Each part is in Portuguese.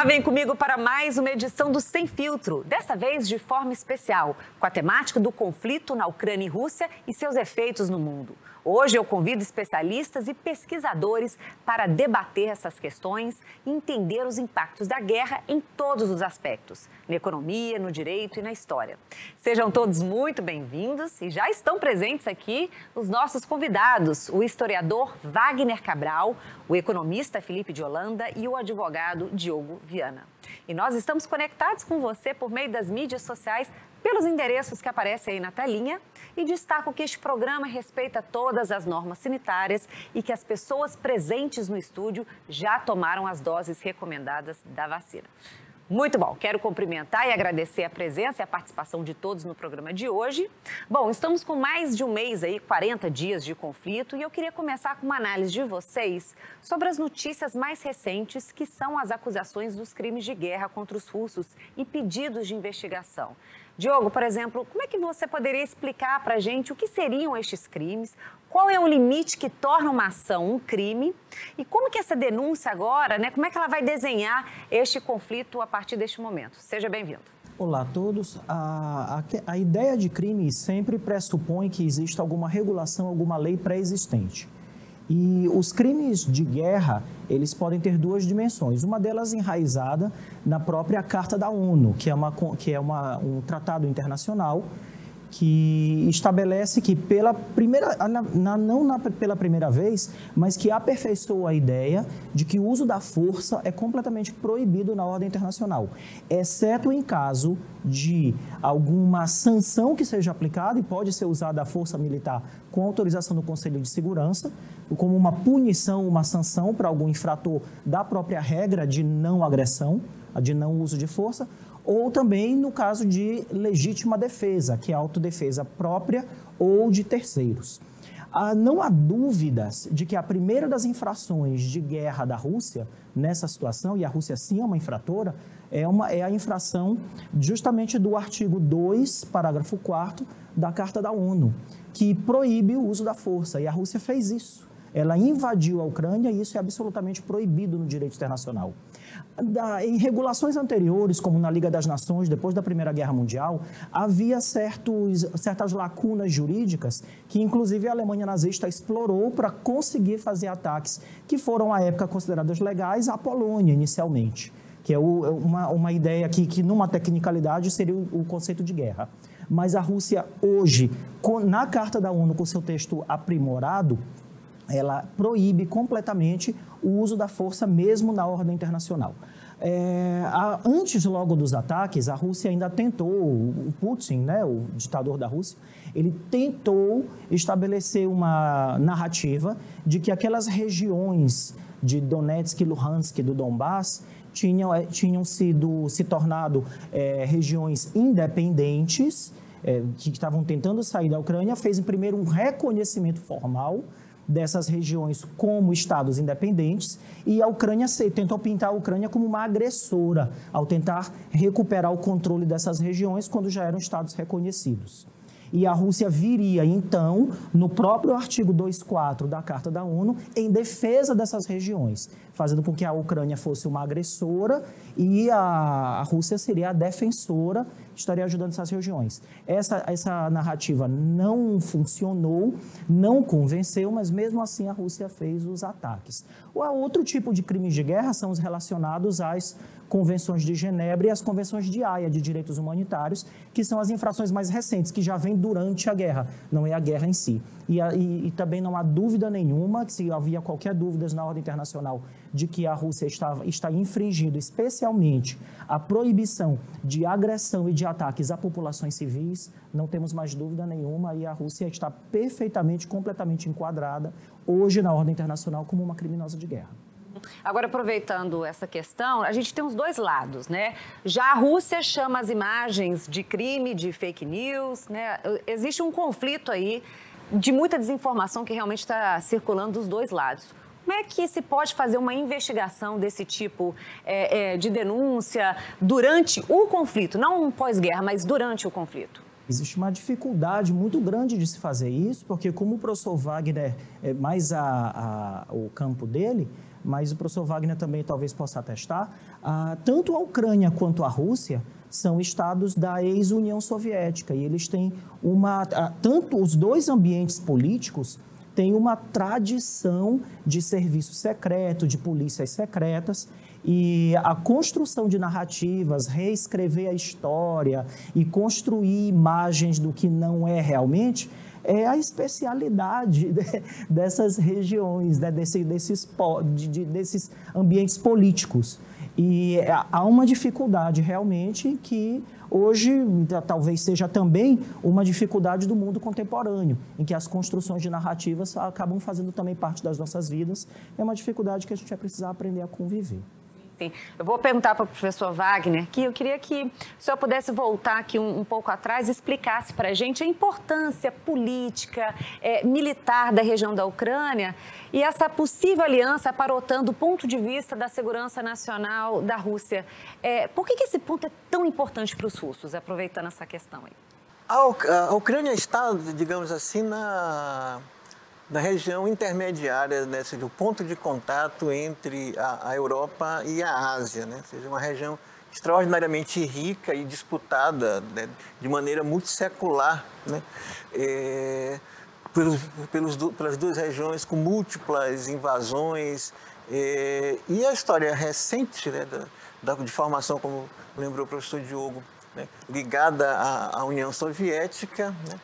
vem comigo para mais uma edição do Sem Filtro, dessa vez de forma especial, com a temática do conflito na Ucrânia e Rússia e seus efeitos no mundo. Hoje eu convido especialistas e pesquisadores para debater essas questões e entender os impactos da guerra em todos os aspectos, na economia, no direito e na história. Sejam todos muito bem-vindos e já estão presentes aqui os nossos convidados, o historiador Wagner Cabral, o economista Felipe de Holanda e o advogado Diogo Viana. E nós estamos conectados com você por meio das mídias sociais, pelos endereços que aparecem aí na telinha, e destaco que este programa respeita todas as normas sanitárias e que as pessoas presentes no estúdio já tomaram as doses recomendadas da vacina. Muito bom, quero cumprimentar e agradecer a presença e a participação de todos no programa de hoje. Bom, estamos com mais de um mês aí, 40 dias de conflito, e eu queria começar com uma análise de vocês sobre as notícias mais recentes, que são as acusações dos crimes de guerra contra os russos e pedidos de investigação. Diogo, por exemplo, como é que você poderia explicar para a gente o que seriam estes crimes? Qual é o limite que torna uma ação um crime? E como que essa denúncia agora, como é que ela vai desenhar este conflito a partir deste momento? Seja bem-vindo. Olá a todos. A ideia de crime sempre pressupõe que exista alguma regulação, alguma lei pré-existente. E os crimes de guerra, eles podem ter duas dimensões. Uma delas enraizada na própria Carta da ONU, que é um tratado internacional que estabelece que pela primeira vez, mas que aperfeiçoa a ideia de que o uso da força é completamente proibido na ordem internacional, exceto em caso de alguma sanção que seja aplicada, e pode ser usada a força militar com autorização do Conselho de Segurança, como uma punição, uma sanção para algum infrator da própria regra de não agressão, de não uso de força, ou também no caso de legítima defesa, que é a autodefesa própria ou de terceiros. Não há dúvidas de que a primeira das infrações de guerra da Rússia, nessa situação, e a Rússia sim é uma infratora, é a infração justamente do artigo 2, parágrafo 4º da Carta da ONU, que proíbe o uso da força, e a Rússia fez isso. Ela invadiu a Ucrânia e isso é absolutamente proibido no direito internacional. Em regulações anteriores, como na Liga das Nações, depois da Primeira Guerra Mundial, havia certas lacunas jurídicas que, inclusive, a Alemanha nazista explorou para conseguir fazer ataques que foram, à época, considerados legais à Polônia, inicialmente, que é uma ideia que, numa tecnicalidade, seria o conceito de guerra. Mas a Rússia, hoje, na Carta da ONU, com seu texto aprimorado, ela proíbe completamente o uso da força mesmo na ordem internacional. Antes logo dos ataques, a Rússia ainda tentou, o Putin, o ditador da Rússia, ele tentou estabelecer uma narrativa de que aquelas regiões de Donetsk e Luhansk, do Donbass, tinham se tornado regiões independentes, que estavam tentando sair da Ucrânia, fez primeiro um reconhecimento formal dessas regiões como estados independentes, e a Ucrânia tentou pintar a Ucrânia como uma agressora ao tentar recuperar o controle dessas regiões quando já eram estados reconhecidos. E a Rússia viria, então, no próprio artigo 2.4 da Carta da ONU, em defesa dessas regiões, fazendo com que a Ucrânia fosse uma agressora e a Rússia seria a defensora, estaria ajudando essas regiões. Essa narrativa não funcionou, não convenceu, mas mesmo assim a Rússia fez os ataques. Outro tipo de crimes de guerra são os relacionados às convenções de Genebra e as convenções de Haia de direitos humanitários, que são as infrações mais recentes, que já vêm durante a guerra, não é a guerra em si. E também não há dúvida nenhuma, que se havia qualquer dúvida na ordem internacional de que a Rússia está infringindo especialmente a proibição de agressão e de ataques a populações civis, não temos mais dúvida nenhuma, e a Rússia está perfeitamente, completamente enquadrada hoje na ordem internacional como uma criminosa de guerra. Agora, aproveitando essa questão, a gente tem os dois lados, Já a Rússia chama as imagens de crime, de fake news, Existe um conflito aí de muita desinformação que realmente está circulando dos dois lados. Como é que se pode fazer uma investigação desse tipo de denúncia durante o conflito? Não pós-guerra, mas durante o conflito. Existe uma dificuldade muito grande de se fazer isso, porque como o professor Wagner é mais o campo dele, mas o professor Wagner também talvez possa atestar, tanto a Ucrânia quanto a Rússia são estados da ex-União Soviética e eles têm tanto os dois ambientes políticos têm uma tradição de serviço secreto, de polícias secretas, e a construção de narrativas, reescrever a história e construir imagens do que não é realmente, é a especialidade dessas regiões, né, desses ambientes políticos. E há uma dificuldade realmente que hoje talvez seja também uma dificuldade do mundo contemporâneo, em que as construções de narrativas acabam fazendo também parte das nossas vidas. É uma dificuldade que a gente vai precisar aprender a conviver. Sim. Eu vou perguntar para o professor Wagner que eu queria que o senhor pudesse voltar aqui um pouco atrás e explicasse para a gente a importância política, militar da região da Ucrânia e essa possível aliança aparotando o ponto de vista da segurança nacional da Rússia. Por que esse ponto é tão importante para os russos, aproveitando essa questão aí? A Ucrânia está, digamos assim, na região intermediária, né, seja, o ponto de contato entre a Europa e a Ásia, né, seja, uma região extraordinariamente rica e disputada, né, de maneira multissecular, né, pelas duas regiões com múltiplas invasões, e a história recente, né, de formação, como lembrou o professor Diogo, né, ligada à União Soviética, né,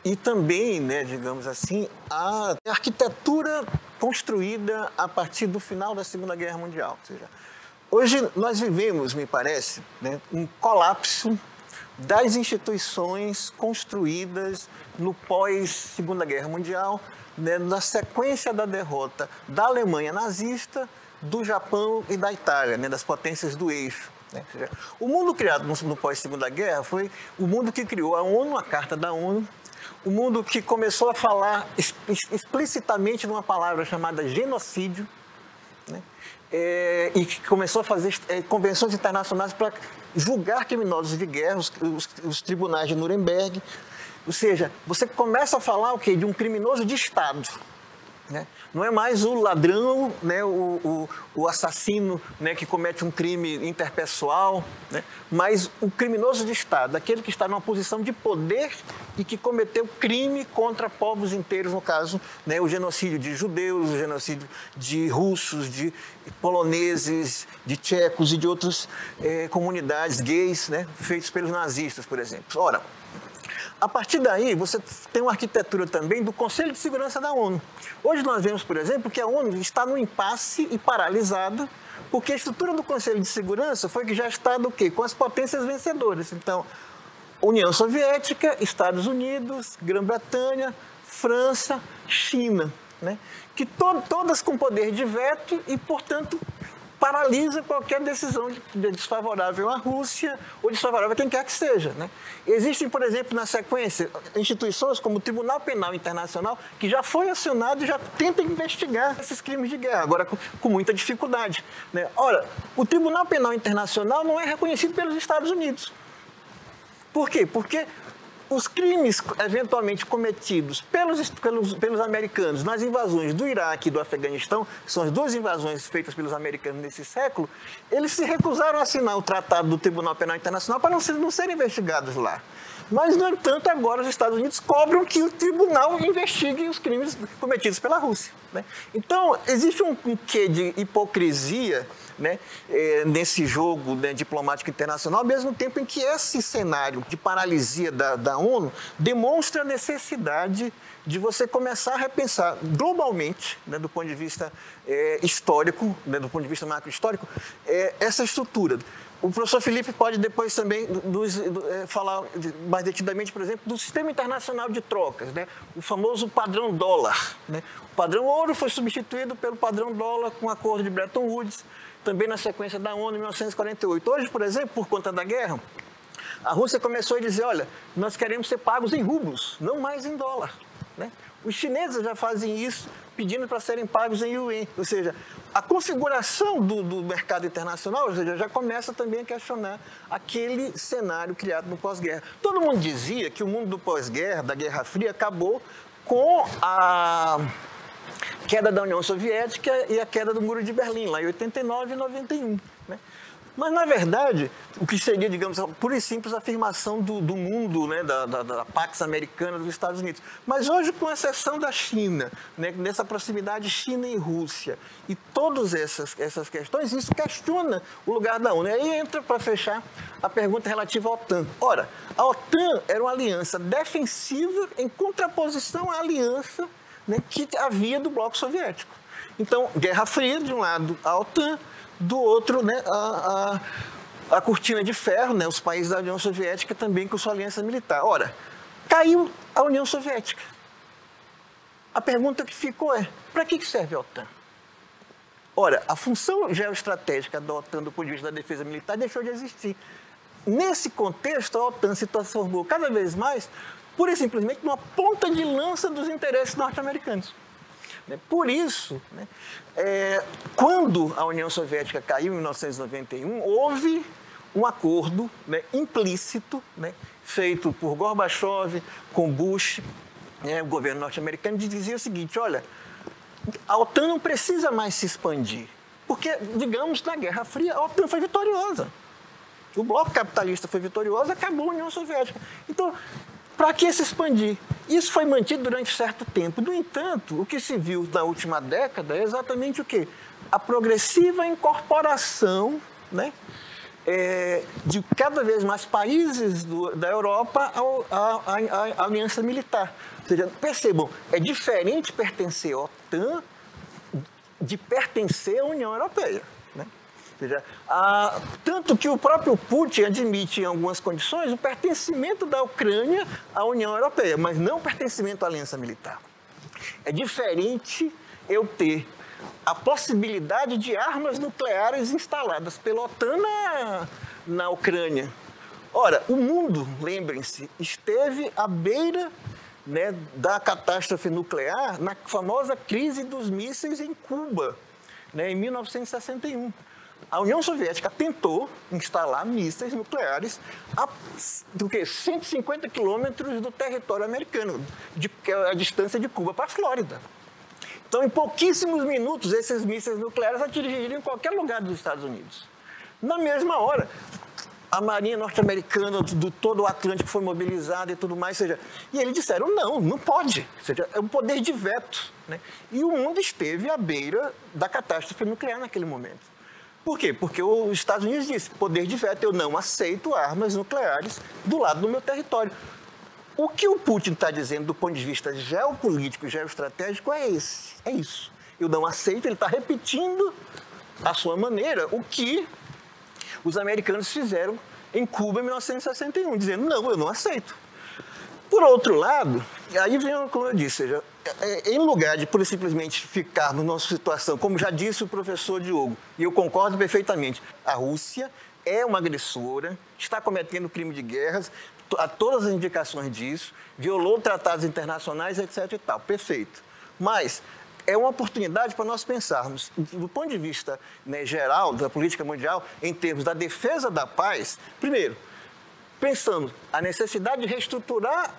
e também, né, digamos assim, a arquitetura construída a partir do final da Segunda Guerra Mundial. Ou seja, hoje nós vivemos, me parece, né, um colapso das instituições construídas no pós-Segunda Guerra Mundial, né, na sequência da derrota da Alemanha nazista, do Japão e da Itália, né, das potências do eixo. Né? Ou seja, o mundo criado no pós-Segunda Guerra foi o mundo que criou a ONU, a Carta da ONU, o mundo que começou a falar explicitamente numa palavra chamada genocídio, né? E que começou a fazer convenções internacionais para julgar criminosos de guerra, os tribunais de Nuremberg. Ou seja, você começa a falar o quê? De um criminoso de Estado. Né? Não é mais o ladrão, né, o assassino, né, que comete um crime interpessoal, né, mas o criminoso de Estado, aquele que está numa posição de poder e que cometeu crime contra povos inteiros, no caso, né, o genocídio de judeus, o genocídio de russos, de poloneses, de tchecos e de outras comunidades gays, né, feitos pelos nazistas, por exemplo. Ora, a partir daí, você tem uma arquitetura também do Conselho de Segurança da ONU. Hoje nós vemos, por exemplo, que a ONU está no impasse e paralisada, porque a estrutura do Conselho de Segurança foi que já está do quê? Com as potências vencedoras. Então, União Soviética, Estados Unidos, Grã-Bretanha, França, China, né? Que todas com poder de veto e, portanto, paralisa qualquer decisão desfavorável à Rússia ou desfavorável a quem quer que seja. Né? Existem, por exemplo, na sequência, instituições como o Tribunal Penal Internacional, que já foi acionado e já tenta investigar esses crimes de guerra, agora com muita dificuldade. Né? Ora, o Tribunal Penal Internacional não é reconhecido pelos Estados Unidos. Por quê? Porque os crimes eventualmente cometidos pelos americanos nas invasões do Iraque e do Afeganistão, que são as duas invasões feitas pelos americanos nesse século, eles se recusaram a assinar o Tratado do Tribunal Penal Internacional para não serem investigados lá. Mas, no entanto, agora os Estados Unidos cobram que o tribunal investigue os crimes cometidos pela Rússia. Né? Então, existe um quê de hipocrisia, né, nesse jogo, né, diplomático internacional, ao mesmo tempo em que esse cenário de paralisia da ONU demonstra a necessidade de você começar a repensar globalmente, né, do ponto de vista histórico, né, do ponto de vista macrohistórico, essa estrutura. O professor Felipe pode depois também falar mais detidamente, por exemplo, do sistema internacional de trocas, né? O famoso padrão dólar. Né? O padrão ouro foi substituído pelo padrão dólar com o acordo de Bretton Woods, também na sequência da ONU em 1948. Hoje, por exemplo, por conta da guerra, a Rússia começou a dizer, olha, nós queremos ser pagos em rublos, não mais em dólar. Né? Os chineses já fazem isso, pedindo para serem pagos em yuan. Ou seja, a configuração do mercado internacional já começa também a questionar aquele cenário criado no pós-guerra. Todo mundo dizia que o mundo do pós-guerra, da Guerra Fria, acabou com queda da União Soviética e a queda do Muro de Berlim, lá em 89 e 91. Né? Mas, na verdade, o que seria, digamos, pura e simples afirmação do mundo, né, da Pax Americana dos Estados Unidos. Mas hoje, com exceção da China, né, nessa proximidade China e Rússia, e todas essas questões, isso questiona o lugar da ONU. E aí entra, para fechar, a pergunta relativa à OTAN. Ora, a OTAN era uma aliança defensiva em contraposição à aliança, né, que havia do bloco soviético. Então, Guerra Fria, de um lado, a OTAN, do outro, né, a cortina de ferro, né, os países da União Soviética também com sua aliança militar. Ora, caiu a União Soviética. A pergunta que ficou é, para que serve a OTAN? Ora, a função geoestratégica da OTAN do ponto de vista da defesa militar deixou de existir. Nesse contexto, a OTAN se transformou cada vez mais, pura e simplesmente, numa ponta de lança dos interesses norte-americanos. Por isso, né, quando a União Soviética caiu em 1991, houve um acordo, né, implícito, né, feito por Gorbachev com Bush, né, o governo norte-americano, de dizer o seguinte, olha, a OTAN não precisa mais se expandir, porque, digamos, na Guerra Fria, a OTAN foi vitoriosa. O bloco capitalista foi vitorioso, acabou a União Soviética. Então, para que se expandir? Isso foi mantido durante certo tempo. No entanto, o que se viu na última década é exatamente o quê? A progressiva incorporação, né, de cada vez mais países da Europa à aliança militar. Ou seja, percebam, é diferente pertencer à OTAN de pertencer à União Europeia. Né? Ou seja, tanto que o próprio Putin admite em algumas condições o pertencimento da Ucrânia à União Europeia, mas não o pertencimento à aliança militar. É diferente eu ter a possibilidade de armas nucleares instaladas pela OTAN na Ucrânia. Ora, o mundo, lembrem-se, esteve à beira, né, da catástrofe nuclear na famosa crise dos mísseis em Cuba, né, em 1961. A União Soviética tentou instalar mísseis nucleares a 150 quilômetros do território americano, que é a distância de Cuba para a Flórida. Então, em pouquíssimos minutos, esses mísseis nucleares atingiriam qualquer lugar dos Estados Unidos. Na mesma hora, a Marinha norte-americana do todo o Atlântico foi mobilizada e tudo mais, e eles disseram, não pode, é um poder de veto. Né? E o mundo esteve à beira da catástrofe nuclear naquele momento. Por quê? Porque os Estados Unidos disse, poder de veto, eu não aceito armas nucleares do lado do meu território. O que o Putin está dizendo do ponto de vista geopolítico e geoestratégico é isso. Eu não aceito, ele está repetindo à sua maneira o que os americanos fizeram em Cuba em 1961, dizendo, não, eu não aceito. Por outro lado, aí vem, como eu disse, em lugar de pura e simplesmente ficarmos numa situação, como já disse o professor Diogo, e eu concordo perfeitamente, a Rússia é uma agressora, está cometendo crime de guerras, há todas as indicações disso, violou tratados internacionais, etc. e tal, perfeito. Mas é uma oportunidade para nós pensarmos, do ponto de vista, né, geral, da política mundial, em termos da defesa da paz, primeiro, pensando a necessidade de reestruturar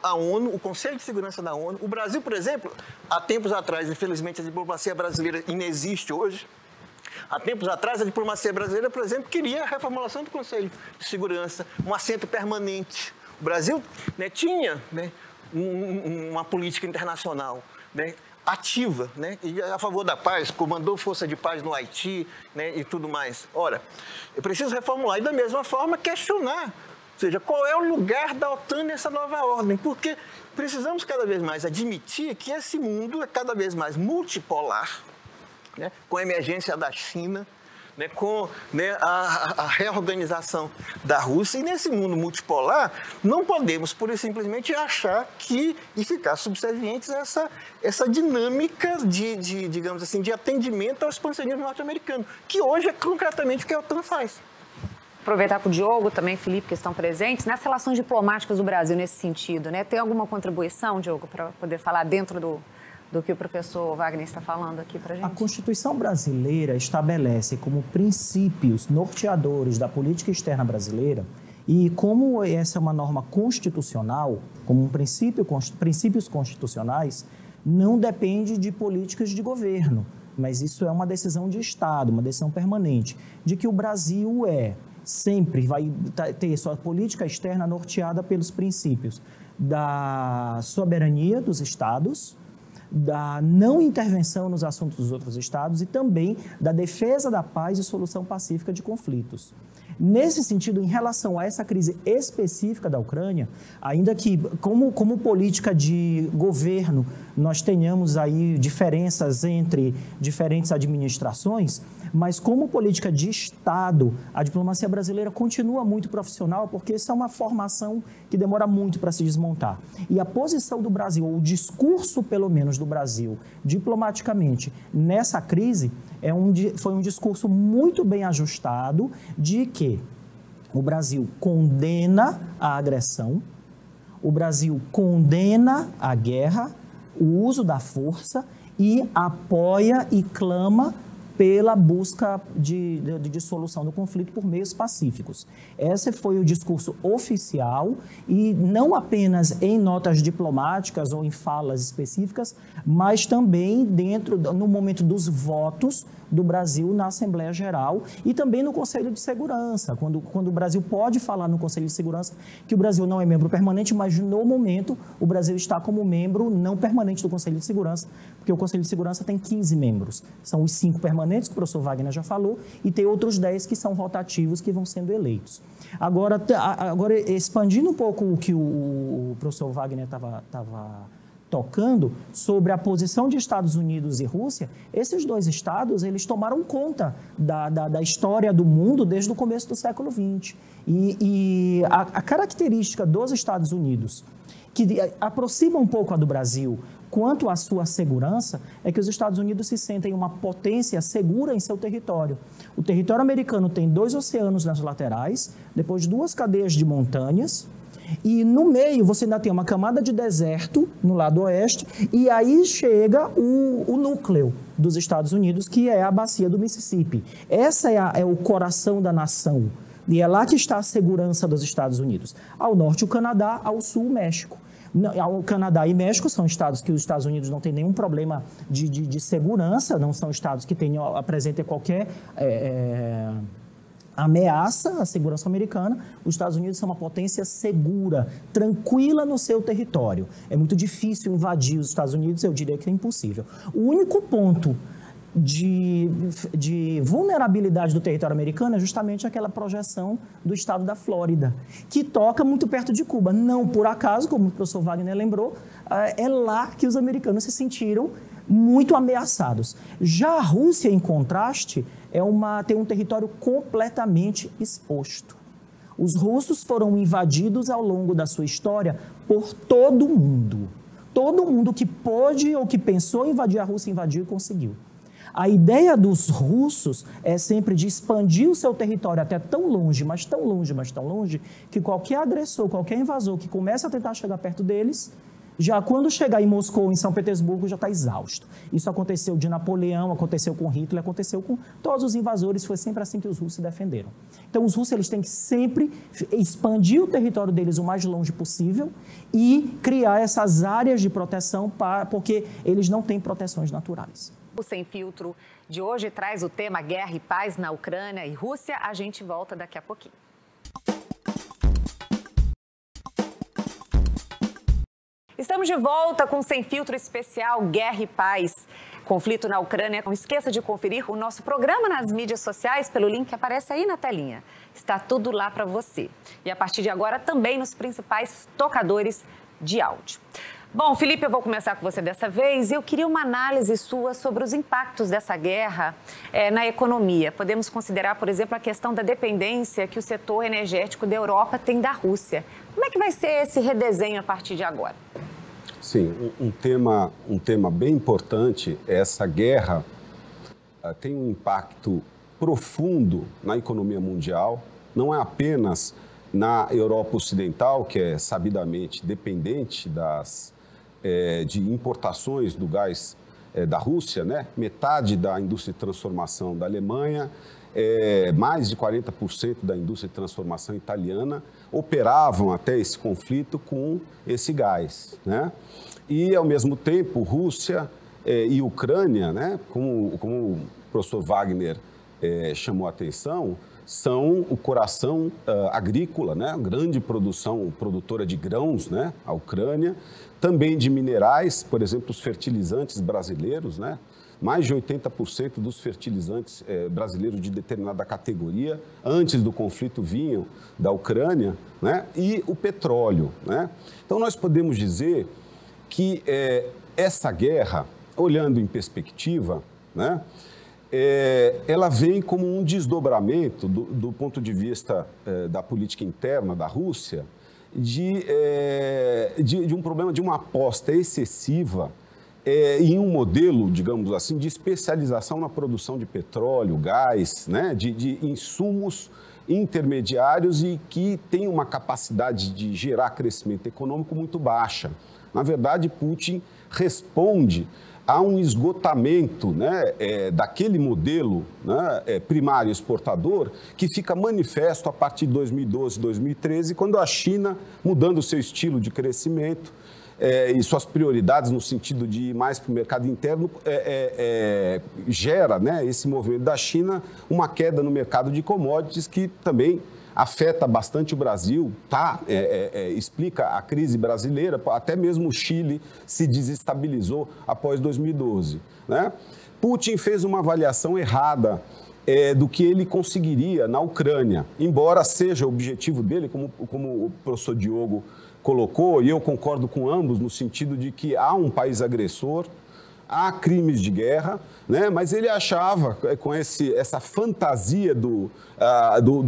a ONU, o Conselho de Segurança da ONU. O Brasil, por exemplo, há tempos atrás, infelizmente, a diplomacia brasileira inexiste hoje. Há tempos atrás, a diplomacia brasileira, por exemplo, queria a reformulação do Conselho de Segurança, um assento permanente. O Brasil, né, tinha, né, uma política internacional, né, ativa, né, e a favor da paz, comandou força de paz no Haiti, né, e tudo mais. Ora, eu preciso reformular e, da mesma forma, questionar, ou seja, qual é o lugar da OTAN nessa nova ordem, porque precisamos cada vez mais admitir que esse mundo é cada vez mais multipolar, né, com a emergência da China, né, com, né, a reorganização da Rússia. E nesse mundo multipolar, não podemos, pura e simplesmente, achar que e ficar subservientes a essa dinâmica digamos assim, de atendimento ao expansionismo norte-americano, que hoje é concretamente o que a OTAN faz. Aproveitar para o Diogo, também Felipe, que estão presentes, nas relações diplomáticas do Brasil nesse sentido, né? Tem alguma contribuição, Diogo, para poder falar dentro do que o professor Wagner está falando aqui para a gente? A Constituição brasileira estabelece como princípios norteadores da política externa brasileira, e como essa é uma norma constitucional, como princípios constitucionais, não depende de políticas de governo, mas isso é uma decisão de Estado, uma decisão permanente, de que o Brasil sempre vai ter sua política externa norteada pelos princípios da soberania dos Estados, da não intervenção nos assuntos dos outros Estados e também da defesa da paz e solução pacífica de conflitos. Nesse sentido, em relação a essa crise específica da Ucrânia, ainda que como política de governo nós tenhamos aí diferenças entre diferentes administrações, mas como política de Estado, a diplomacia brasileira continua muito profissional, porque essa é uma formação que demora muito para se desmontar. E a posição do Brasil, ou o discurso, pelo menos, do Brasil, diplomaticamente, nessa crise, foi um discurso muito bem ajustado de que o Brasil condena a agressão, o Brasil condena a guerra, o uso da força e apoia e clama pela busca de solução do conflito por meios pacíficos. Esse foi o discurso oficial e não apenas em notas diplomáticas ou em falas específicas, mas também no momento dos votos do Brasil na Assembleia Geral e também no Conselho de Segurança, quando o Brasil pode falar no Conselho de Segurança que o Brasil não é membro permanente, mas no momento o Brasil está como membro não permanente do Conselho de Segurança, porque o Conselho de Segurança tem 15 membros. São os 5 permanentes, que o professor Wagner já falou, e tem outros 10 que são rotativos, que vão sendo eleitos. Agora expandindo um pouco o que o professor Wagner estava tocando sobre a posição de Estados Unidos e Rússia, esses dois estados, eles tomaram conta da história do mundo desde o começo do século XX. E a característica dos Estados Unidos, que aproxima um pouco a do Brasil quanto à sua segurança, é que os Estados Unidos se sentem uma potência segura em seu território. O território americano tem 2 oceanos nas laterais, depois 2 cadeias de montanhas, e no meio você ainda tem uma camada de deserto no lado oeste, e aí chega o núcleo dos Estados Unidos, que é a bacia do Mississippi. Essa é o coração da nação, e é lá que está a segurança dos Estados Unidos. Ao norte o Canadá, ao sul o México. O Canadá e México são estados que os Estados Unidos não têm nenhum problema de segurança, não são estados que apresentem qualquer ameaça à segurança americana. Os Estados Unidos são uma potência segura, tranquila no seu território. É muito difícil invadir os Estados Unidos, eu diria que é impossível. O único ponto de vulnerabilidade do território americano é justamente aquela projeção do estado da Flórida, que toca muito perto de Cuba. Não por acaso, como o professor Wagner lembrou, é lá que os americanos se sentiram muito ameaçados. Já a Rússia, em contraste, tem um território completamente exposto. Os russos foram invadidos ao longo da sua história por todo mundo. Todo mundo que pôde ou que pensou em invadir a Rússia invadiu e conseguiu. A ideia dos russos é sempre de expandir o seu território até tão longe, mas tão longe, mas tão longe, que qualquer agressor, qualquer invasor que comece a tentar chegar perto deles, já quando chegar em Moscou, em São Petersburgo, já está exausto. Isso aconteceu de Napoleão, aconteceu com Hitler, aconteceu com todos os invasores, foi sempre assim que os russos se defenderam. Então, os russos eles têm que sempre expandir o território deles o mais longe possível e criar essas áreas de proteção, porque eles não têm proteções naturais. O Sem Filtro de hoje traz o tema Guerra e Paz na Ucrânia e Rússia. A gente volta daqui a pouquinho. Estamos de volta com o Sem Filtro especial Guerra e Paz. Conflito na Ucrânia. Não esqueça de conferir o nosso programa nas mídias sociais pelo link que aparece aí na telinha. Está tudo lá para você. E a partir de agora também nos principais tocadores de áudio. Bom, Felipe, eu vou começar com você dessa vez. Eu queria uma análise sua sobre os impactos dessa guerra na economia. Podemos considerar, por exemplo, a questão da dependência que o setor energético da Europa tem da Rússia. Como é que vai ser esse redesenho a partir de agora? Sim, um tema bem importante. Essa guerra tem um impacto profundo na economia mundial, não é apenas na Europa Ocidental, que é sabidamente dependente de importações do gás da Rússia, né? Metade da indústria de transformação da Alemanha mais de 40% da indústria de transformação italiana operavam até esse conflito com esse gás, né? E, ao mesmo tempo, Rússia e Ucrânia, né, como o professor Wagner chamou a atenção, são o coração agrícola, né, grande produtora de grãos, né, a Ucrânia, também de minerais, por exemplo, os fertilizantes brasileiros, né? Mais de 80% dos fertilizantes brasileiros de determinada categoria, antes do conflito, vinham da Ucrânia, né? E o petróleo, né? Então, nós podemos dizer que essa guerra, olhando em perspectiva, né, ela vem como um desdobramento do ponto de vista da política interna da Rússia, de um problema de uma aposta excessiva em um modelo, digamos assim, de especialização na produção de petróleo, gás, né, de insumos intermediários e que tem uma capacidade de gerar crescimento econômico muito baixa. Na verdade, Putin responde a um esgotamento, né, daquele modelo, né, primário exportador que fica manifesto a partir de 2012, 2013, quando a China, mudando o seu estilo de crescimento, e suas prioridades no sentido de ir mais para o mercado interno, gera, né, esse movimento da China, uma queda no mercado de commodities que também afeta bastante o Brasil, explica a crise brasileira, até mesmo o Chile se desestabilizou após 2012. Né? Putin fez uma avaliação errada do que ele conseguiria na Ucrânia, embora seja o objetivo dele, como o professor Diogo colocou, e eu concordo com ambos, no sentido de que há um país agressor, há crimes de guerra, né? Mas ele achava, com essa fantasia do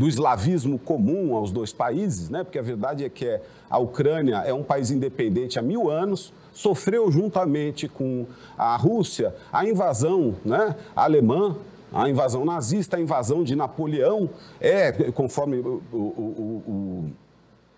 eslavismo comum aos dois países, né? Porque a verdade é que a Ucrânia é um país independente há 1000 anos, sofreu juntamente com a Rússia a invasão, né, alemã, a invasão nazista, a invasão de Napoleão, conforme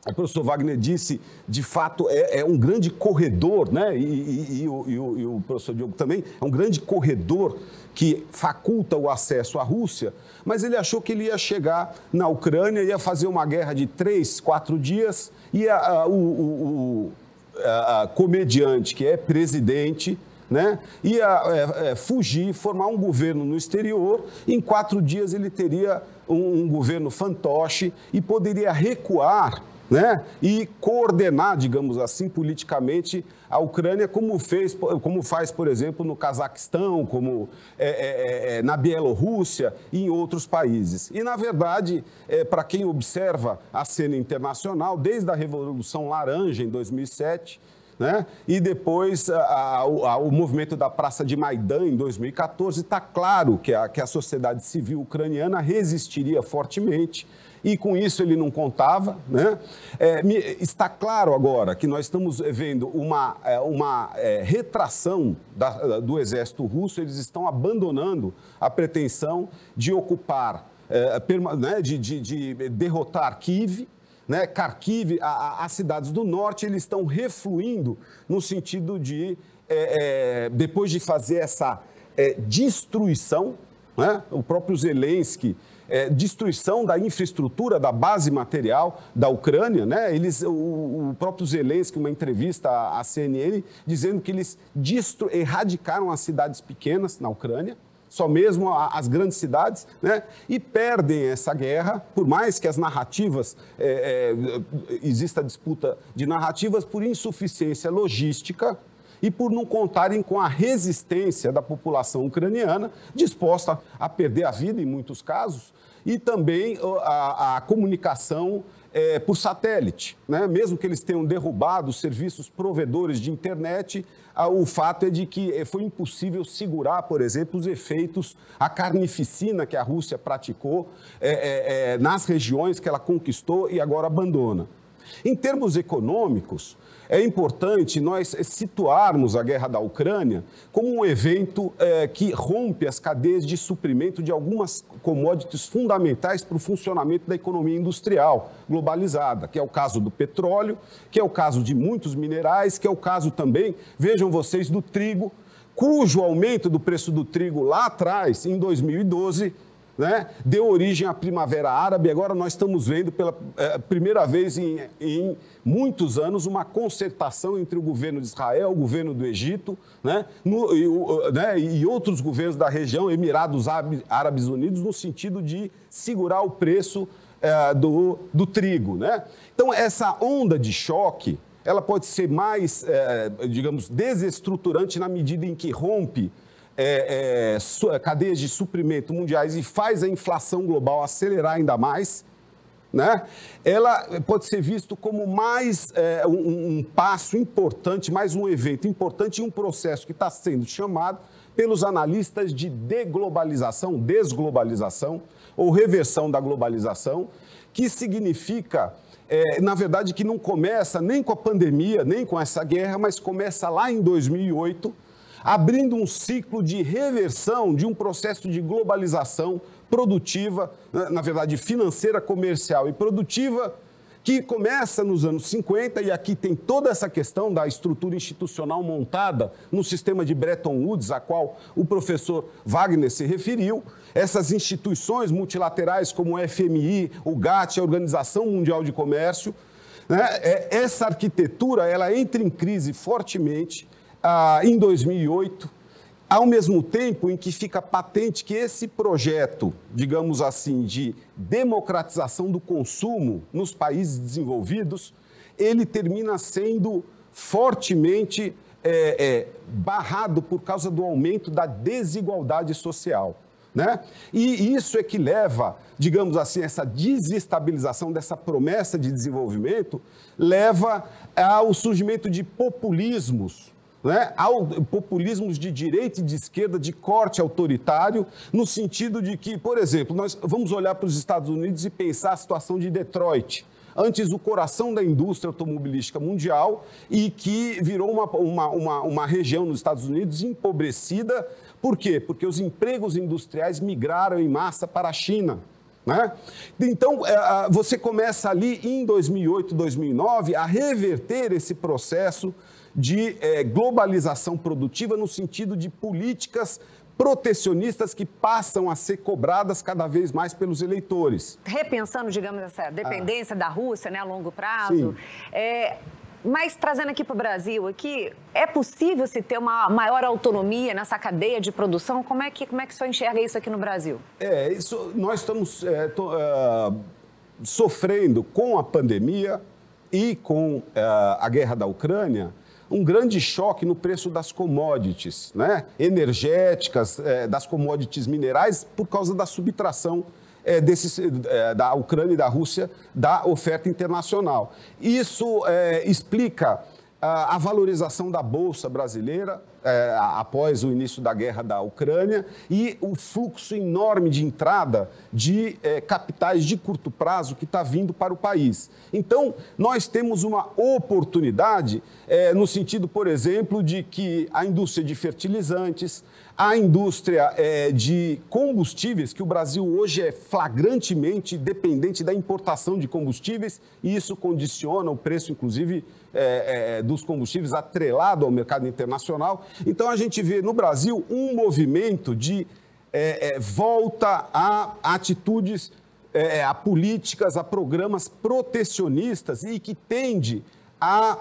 o professor Wagner disse, de fato, é um grande corredor, né? E o professor Diogo também, é um grande corredor que faculta o acesso à Rússia, mas ele achou que ele ia chegar na Ucrânia, ia fazer uma guerra de 3, 4 dias, e o comediante, que é presidente, né, ia fugir, formar um governo no exterior. Em 4 dias ele teria um governo fantoche e poderia recuar, né, e coordenar, digamos assim, politicamente a Ucrânia, como faz, por exemplo, no Cazaquistão, como na Bielorrússia e em outros países. E, na verdade, para quem observa a cena internacional, desde a Revolução Laranja, em 2007, né, e depois o movimento da Praça de Maidan, em 2014, está claro que a sociedade civil ucraniana resistiria fortemente. E com isso ele não contava, né? Está claro agora que nós estamos vendo uma retração do exército russo. Eles estão abandonando a pretensão de ocupar, né, de derrotar Kiev, né, Kharkiv, as cidades do norte. Eles estão refluindo no sentido de, depois de fazer essa destruição, né, o próprio Zelensky, destruição da infraestrutura, da base material da Ucrânia, né? O próprio Zelensky, uma entrevista à CNN, dizendo que eles erradicaram as cidades pequenas na Ucrânia, só mesmo as grandes cidades, né? E perdem essa guerra, por mais que as narrativas, exista disputa de narrativas, por insuficiência logística e por não contarem com a resistência da população ucraniana, disposta a perder a vida em muitos casos, e também a comunicação por satélite, né? Mesmo que eles tenham derrubado os serviços provedores de internet, o fato é de que foi impossível segurar, por exemplo, os efeitos, a carnificina que a Rússia praticou nas regiões que ela conquistou e agora abandona. Em termos econômicos, é importante nós situarmos a guerra da Ucrânia como um evento que rompe as cadeias de suprimento de algumas commodities fundamentais para o funcionamento da economia industrial globalizada, que é o caso do petróleo, que é o caso de muitos minerais, que é o caso também, vejam vocês, do trigo, cujo aumento do preço do trigo lá atrás, em 2012, né, deu origem à Primavera Árabe. Agora nós estamos vendo pela primeira vez em muitos anos uma concertação entre o governo de Israel, o governo do Egito, né, e outros governos da região, Emirados Árabes Unidos, no sentido de segurar o preço do trigo, né? Então, essa onda de choque, ela pode ser mais, digamos, desestruturante na medida em que rompe cadeias de suprimento mundiais e faz a inflação global acelerar ainda mais, né? Ela pode ser visto como mais um passo importante, mais um evento importante em um processo que está sendo chamado pelos analistas de desglobalização ou reversão da globalização, que significa, na verdade, que não começa nem com a pandemia, nem com essa guerra, mas começa lá em 2008, abrindo um ciclo de reversão de um processo de globalização produtiva, na verdade financeira, comercial e produtiva, que começa nos anos 50, e aqui tem toda essa questão da estrutura institucional montada no sistema de Bretton Woods, a qual o professor Wagner se referiu. Essas instituições multilaterais como o FMI, o GATT, a Organização Mundial de Comércio, né? Essa arquitetura ela entra em crise fortemente em 2008, ao mesmo tempo em que fica patente que esse projeto, digamos assim, de democratização do consumo nos países desenvolvidos, ele termina sendo fortemente barrado por causa do aumento da desigualdade social, né? E isso é que leva, digamos assim, essa desestabilização dessa promessa de desenvolvimento, leva ao surgimento de populismos, né, populismos de direita e de esquerda, de corte autoritário, no sentido de que, por exemplo, nós vamos olhar para os Estados Unidos e pensar a situação de Detroit, antes o coração da indústria automobilística mundial e que virou uma região nos Estados Unidos empobrecida. Por quê? Porque os empregos industriais migraram em massa para a China, né? Então, você começa ali em 2008, 2009 a reverter esse processo de globalização produtiva no sentido de políticas protecionistas que passam a ser cobradas cada vez mais pelos eleitores. Repensando, digamos, essa dependência da Rússia, né, a longo prazo, mas trazendo aqui para o Brasil, é possível se ter uma maior autonomia nessa cadeia de produção? Como é que o senhor enxerga isso aqui no Brasil? Nós estamos sofrendo com a pandemia e com a guerra da Ucrânia um grande choque no preço das commodities, né, energéticas, das commodities minerais, por causa da subtração da Ucrânia e da Rússia da oferta internacional. Isso explica a valorização da Bolsa brasileira após o início da guerra da Ucrânia e o fluxo enorme de entrada de capitais de curto prazo que está vindo para o país. Então, nós temos uma oportunidade no sentido, por exemplo, de que a indústria de fertilizantes, a indústria de combustíveis, que o Brasil hoje é flagrantemente dependente da importação de combustíveis, e isso condiciona o preço, inclusive, dos combustíveis atrelado ao mercado internacional. Então, a gente vê no Brasil um movimento de volta a atitudes, a políticas, a programas protecionistas e que tende a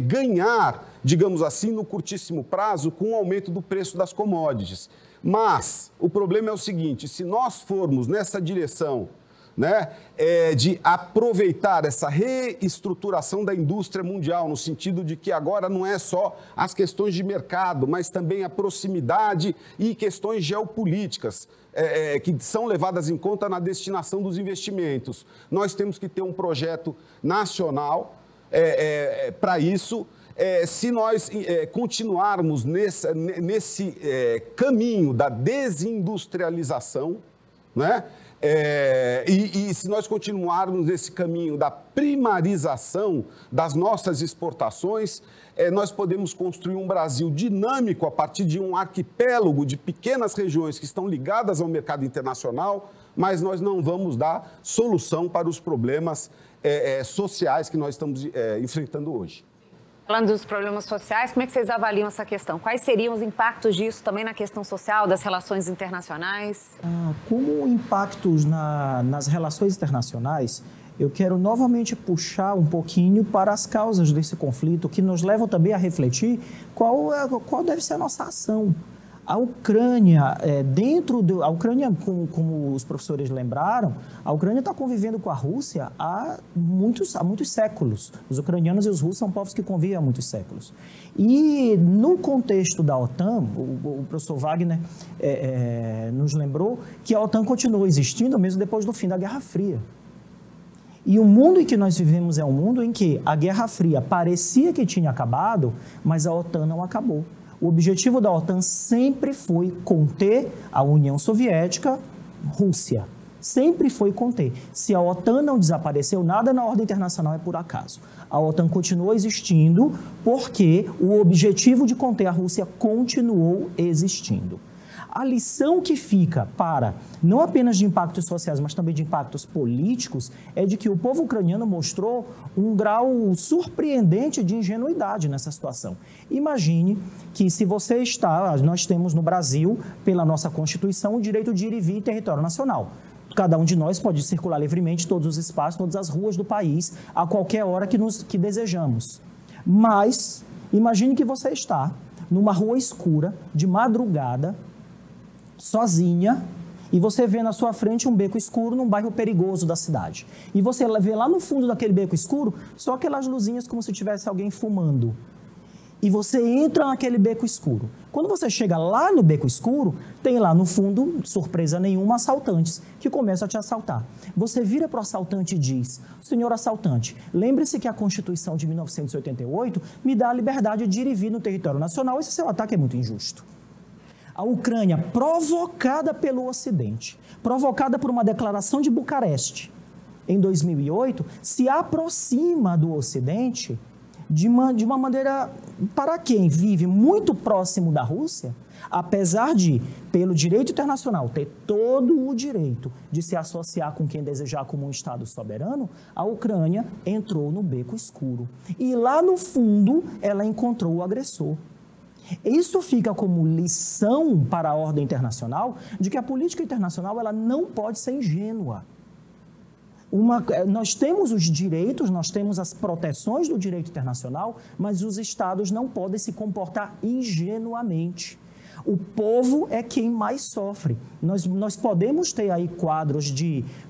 ganhar, digamos assim, no curtíssimo prazo com o aumento do preço das commodities. Mas o problema é o seguinte, se nós formos nessa direção, né, de aproveitar essa reestruturação da indústria mundial, no sentido de que agora não é só as questões de mercado, mas também a proximidade e questões geopolíticas que são levadas em conta na destinação dos investimentos. Nós temos que ter um projeto nacional para isso. Se nós continuarmos nesse caminho da desindustrialização, né? E se nós continuarmos nesse caminho da primarização das nossas exportações, nós podemos construir um Brasil dinâmico a partir de um arquipélago de pequenas regiões que estão ligadas ao mercado internacional, mas nós não vamos dar solução para os problemas sociais que nós estamos enfrentando hoje. Falando dos problemas sociais, como é que vocês avaliam essa questão? Quais seriam os impactos disso também na questão social, das relações internacionais? Como impactos nas relações internacionais, eu quero novamente puxar um pouquinho para as causas desse conflito, que nos levam também a refletir qual deve ser a nossa ação. A Ucrânia, a Ucrânia, como os professores lembraram, a Ucrânia está convivendo com a Rússia há muitos séculos. Os ucranianos e os russos são povos que convivem há muitos séculos. E no contexto da OTAN, o professor Wagner nos lembrou que a OTAN continuou existindo mesmo depois do fim da Guerra Fria. E o mundo em que nós vivemos é um mundo em que a Guerra Fria parecia que tinha acabado, mas a OTAN não acabou. O objetivo da OTAN sempre foi conter a União Soviética, Rússia. Sempre foi conter. Se a OTAN não desapareceu, nada na ordem internacional é por acaso. A OTAN continuou existindo porque o objetivo de conter a Rússia continuou existindo. A lição que fica para, não apenas de impactos sociais, mas também de impactos políticos, é de que o povo ucraniano mostrou um grau surpreendente de ingenuidade nessa situação. Imagine que se você nós temos no Brasil, pela nossa Constituição, o direito de ir e vir em território nacional. Cada um de nós pode circular livremente todos os espaços, todas as ruas do país, a qualquer hora que desejamos. Mas, imagine que você está numa rua escura, de madrugada, sozinha, e você vê na sua frente um beco escuro num bairro perigoso da cidade. E você vê lá no fundo daquele beco escuro só aquelas luzinhas como se tivesse alguém fumando. E você entra naquele beco escuro. Quando você chega lá no beco escuro, tem lá no fundo, surpresa nenhuma, assaltantes que começam a te assaltar. Você vira para o assaltante e diz: senhor assaltante, lembre-se que a Constituição de 1988 me dá a liberdade de ir e vir no território nacional. Esse seu ataque é muito injusto. A Ucrânia, provocada pelo Ocidente, provocada por uma declaração de Bucareste em 2008, se aproxima do Ocidente de uma maneira, para quem vive muito próximo da Rússia, apesar de, pelo direito internacional, ter todo o direito de se associar com quem desejar como um Estado soberano, a Ucrânia entrou no beco escuro. E lá no fundo, ela encontrou o agressor. Isso fica como lição para a ordem internacional de que a política internacional ela não pode ser ingênua. Nós temos os direitos, nós temos as proteções do direito internacional, mas os Estados não podem se comportar ingenuamente. O povo é quem mais sofre. Nós podemos ter aí quadros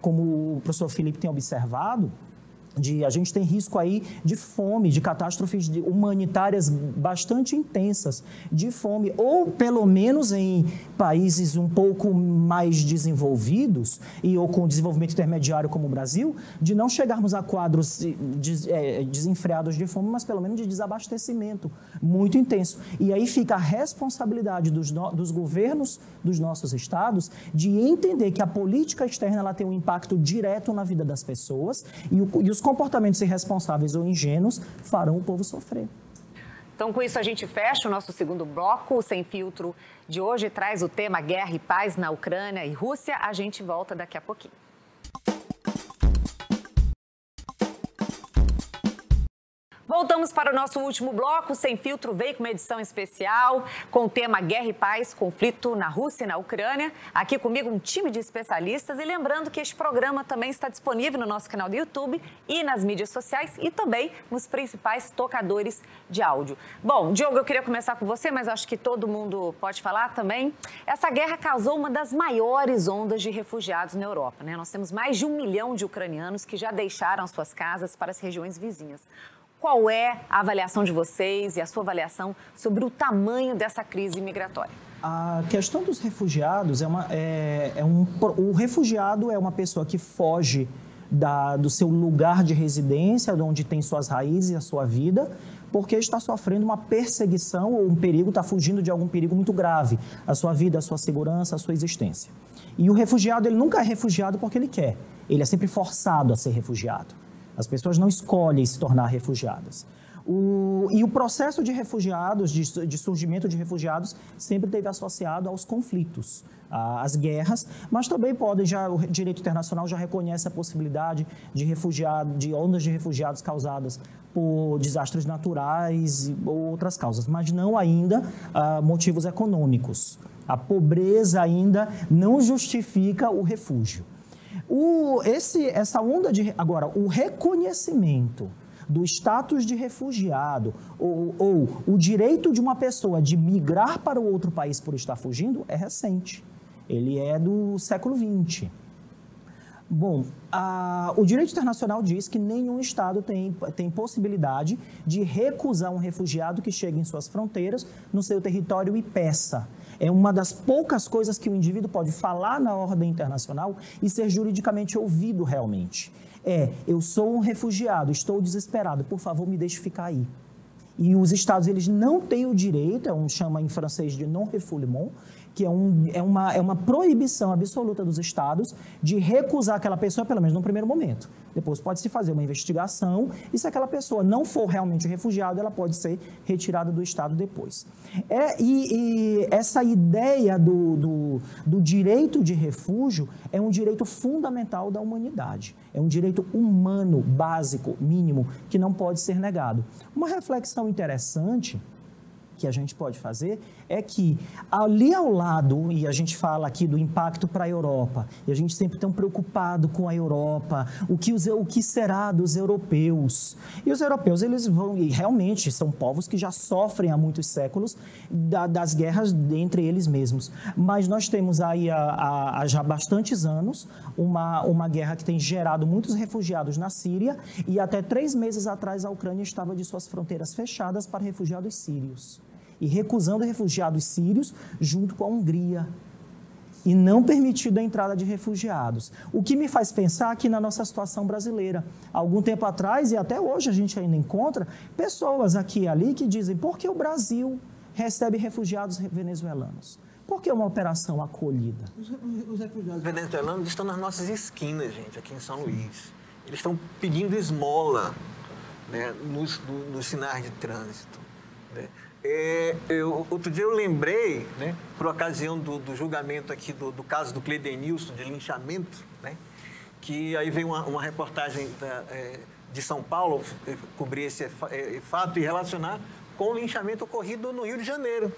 como o professor Felipe tem observado, a gente tem risco aí de fome, de catástrofes humanitárias bastante intensas, de fome, ou pelo menos em países um pouco mais desenvolvidos ou com desenvolvimento intermediário como o Brasil, de não chegarmos a quadros desenfreados de fome, mas pelo menos de desabastecimento muito intenso. E aí fica a responsabilidade dos governos dos nossos estados de entender que a política externa ela tem um impacto direto na vida das pessoas e os comportamentos irresponsáveis ou ingênuos farão o povo sofrer. Então, com isso, a gente fecha o nosso segundo bloco. O Sem Filtro de hoje traz o tema Guerra e Paz na Ucrânia e Rússia. A gente volta daqui a pouquinho. Voltamos para o nosso último bloco. Sem Filtro veio com uma edição especial com o tema Guerra e Paz, conflito na Rússia e na Ucrânia. Aqui comigo um time de especialistas e lembrando que este programa também está disponível no nosso canal do YouTube e nas mídias sociais e também nos principais tocadores de áudio. Bom, Diogo, eu queria começar com você, mas acho que todo mundo pode falar também. Essa guerra causou uma das maiores ondas de refugiados na Europa, né? Nós temos mais de 1 milhão de ucranianos que já deixaram suas casas para as regiões vizinhas. Qual é a avaliação de vocês e a sua avaliação sobre o tamanho dessa crise migratória? A questão dos refugiados o refugiado é uma pessoa que foge do seu lugar de residência, de onde tem suas raízes e a sua vida, porque está sofrendo uma perseguição ou um perigo, está fugindo de algum perigo muito grave, a sua vida, a sua segurança, a sua existência. E o refugiado, ele nunca é refugiado porque ele quer, ele é sempre forçado a ser refugiado. As pessoas não escolhem se tornar refugiadas. E o processo de refugiados, de surgimento de refugiados, sempre esteve associado aos conflitos, às guerras, mas também o direito internacional já reconhece a possibilidade de ondas de refugiados causadas por desastres naturais ou outras causas, mas não ainda motivos econômicos. A pobreza ainda não justifica o refúgio. Agora, o reconhecimento do status de refugiado ou o direito de uma pessoa de migrar para o outro país por estar fugindo é recente. Ele é do século XX. Bom, o direito internacional diz que nenhum Estado tem possibilidade de recusar um refugiado que chegue em suas fronteiras, no seu território e peça. É uma das poucas coisas que o indivíduo pode falar na ordem internacional e ser juridicamente ouvido realmente. Eu sou um refugiado, estou desesperado, por favor, me deixe ficar aí. E os Estados, eles não têm o direito, chama em francês de non-refoulement, que é uma proibição absoluta dos Estados de recusar aquela pessoa, pelo menos no primeiro momento. Depois pode-se fazer uma investigação e se aquela pessoa não for realmente refugiada, ela pode ser retirada do Estado depois. E essa ideia do direito de refúgio é um direito fundamental da humanidade. É um direito humano, básico, mínimo, que não pode ser negado. Uma reflexão interessante que a gente pode fazer é que ali ao lado, e a gente fala aqui do impacto para a Europa, e a gente sempre tão preocupado com a Europa, o que será dos europeus? E os europeus, eles vão, e realmente são povos que já sofrem há muitos séculos das guerras entre eles mesmos. Mas nós temos aí há já bastantes anos uma guerra que tem gerado muitos refugiados na Síria, e até 3 meses atrás a Ucrânia estava de suas fronteiras fechadas para refugiados sírios. E recusando refugiados sírios junto com a Hungria. E não permitindo a entrada de refugiados. O que me faz pensar aqui na nossa situação brasileira. Há algum tempo atrás, e até hoje a gente ainda encontra, pessoas aqui e ali que dizem: por que o Brasil recebe refugiados venezuelanos? Por que uma operação acolhida? Os refugiados venezuelanos estão nas nossas esquinas, gente, aqui em São Luís. Eles estão pedindo esmola, né, nos sinais de trânsito, né? Outro dia eu lembrei, né, por ocasião do julgamento aqui do caso do Cleidenilson, de linchamento, né, que aí veio uma reportagem de São Paulo cobrir esse fato e relacionar com o linchamento ocorrido no Rio de Janeiro,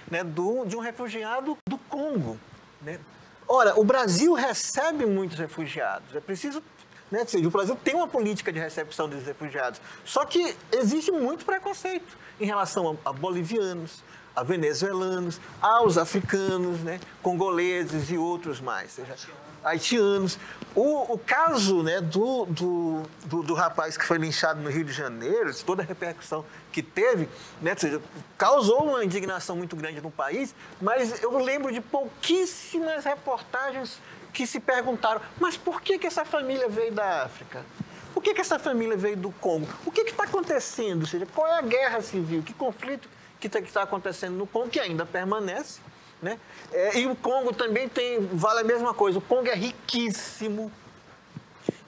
né, de um refugiado do Congo, né. Ora, o Brasil recebe muitos refugiados, é preciso... Né? Ou seja, o Brasil tem uma política de recepção dos refugiados, só que existe muito preconceito em relação a bolivianos, a venezuelanos, aos africanos, né? Congoleses e outros mais, seja, haitianos. O caso, né, do rapaz que foi linchado no Rio de Janeiro, toda a repercussão que teve, né, ou seja, causou uma indignação muito grande no país, mas eu lembro de pouquíssimas reportagens que se perguntaram: mas por que essa família veio da África? Por que essa família veio do Congo? O que está acontecendo? Ou seja, qual é a guerra civil? Que conflito que está acontecendo no Congo, que ainda permanece, né? E o Congo também vale a mesma coisa. O Congo é riquíssimo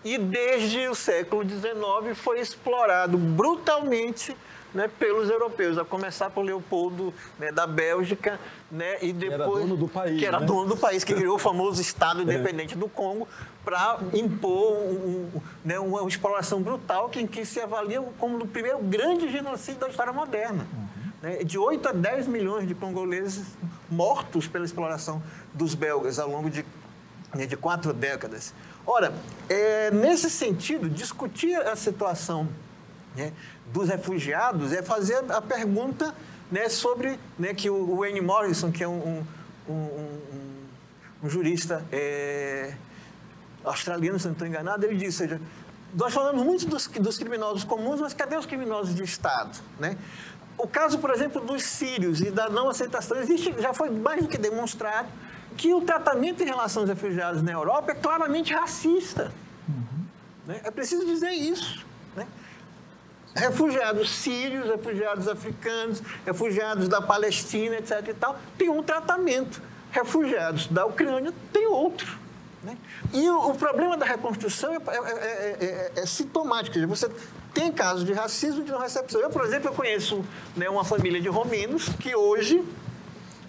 e desde o século XIX foi explorado brutalmente, né, pelos europeus, a começar por Leopoldo, né, da Bélgica, né, e depois... Que era dono do país, que era dono do país, que criou o famoso Estado Independente do Congo para impor uma exploração brutal que se avalia como o primeiro grande genocídio da história moderna. Né, de 8 a 10 milhões de congoleses mortos pela exploração dos belgas ao longo de 4 décadas. Ora, nesse sentido, discutir a situação, né, dos refugiados é fazer a pergunta, né, sobre, né, que o Wayne Morrison, que é um jurista australiano, se não estou enganado, ele disse: seja, nós falamos muito dos criminosos comuns, mas cadê os criminosos de Estado? Né? O caso, por exemplo, dos sírios e da não aceitação, já foi mais do que demonstrado que o tratamento em relação aos refugiados na Europa é claramente racista. Né? É preciso dizer isso. Né? Refugiados sírios, refugiados africanos, refugiados da Palestina, etc. e tal, tem um tratamento. Refugiados da Ucrânia tem outro. né? E o problema da reconstrução é sintomático. Quer dizer, você tem casos de racismo e de não recepção. Eu, por exemplo, conheço, né, uma família de romenos que hoje,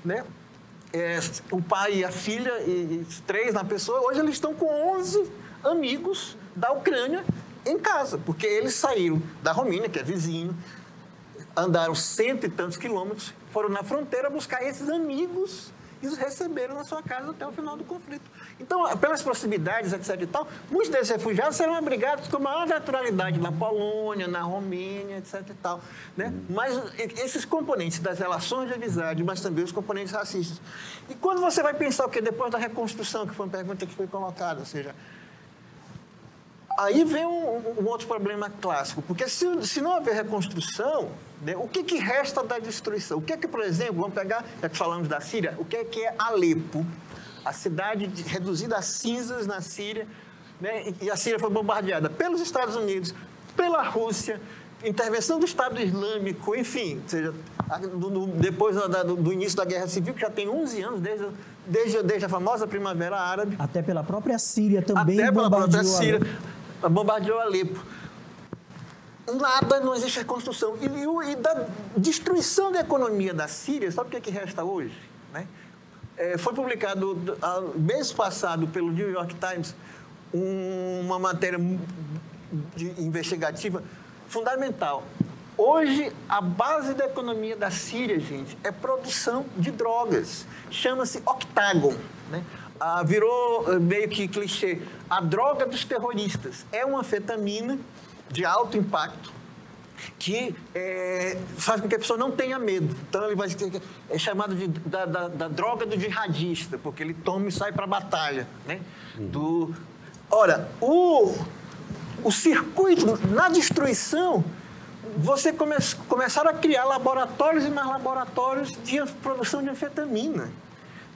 né, o pai e a filha, e 3 na pessoa, hoje eles estão com 11 amigos da Ucrânia em casa, porque eles saíram da Romênia, que é vizinho, andaram 100 e tantos quilômetros, foram na fronteira buscar esses amigos e os receberam na sua casa até o final do conflito. Então, pelas proximidades, etc. e tal, muitos desses refugiados serão abrigados com maior naturalidade na Polônia, na Romênia, etc. e tal, né? Mas esses componentes das relações de amizade, mas também os componentes racistas. E quando você vai pensar o que depois da reconstrução, que foi uma pergunta que foi colocada, ou seja, aí vem um outro problema clássico, porque se não houver reconstrução, né, o que resta da destruição? O que, por exemplo, vamos pegar, já que falamos da Síria, o que é Alepo? A cidade reduzida a cinzas na Síria, né, e a Síria foi bombardeada pelos Estados Unidos, pela Rússia, intervenção do Estado Islâmico, enfim, ou seja, depois do início da Guerra Civil, que já tem 11 anos, desde a famosa Primavera Árabe. Até pela própria Síria também bombardeou Alepo. Nada, não existe reconstrução. E da destruição da economia da Síria, sabe o que resta hoje? Né? Foi publicado, mês passado, pelo New York Times, uma matéria investigativa fundamental. Hoje, a base da economia da Síria, gente, é produção de drogas. Chama-se octágon, né? Virou meio que clichê. A droga dos terroristas é uma anfetamina de alto impacto que faz com que a pessoa não tenha medo. Então, ele vai ser chamado da droga do jihadista, porque ele toma e sai para a batalha, né? Ora, o circuito, na destruição, você começaram a criar laboratórios e mais laboratórios de produção de anfetamina,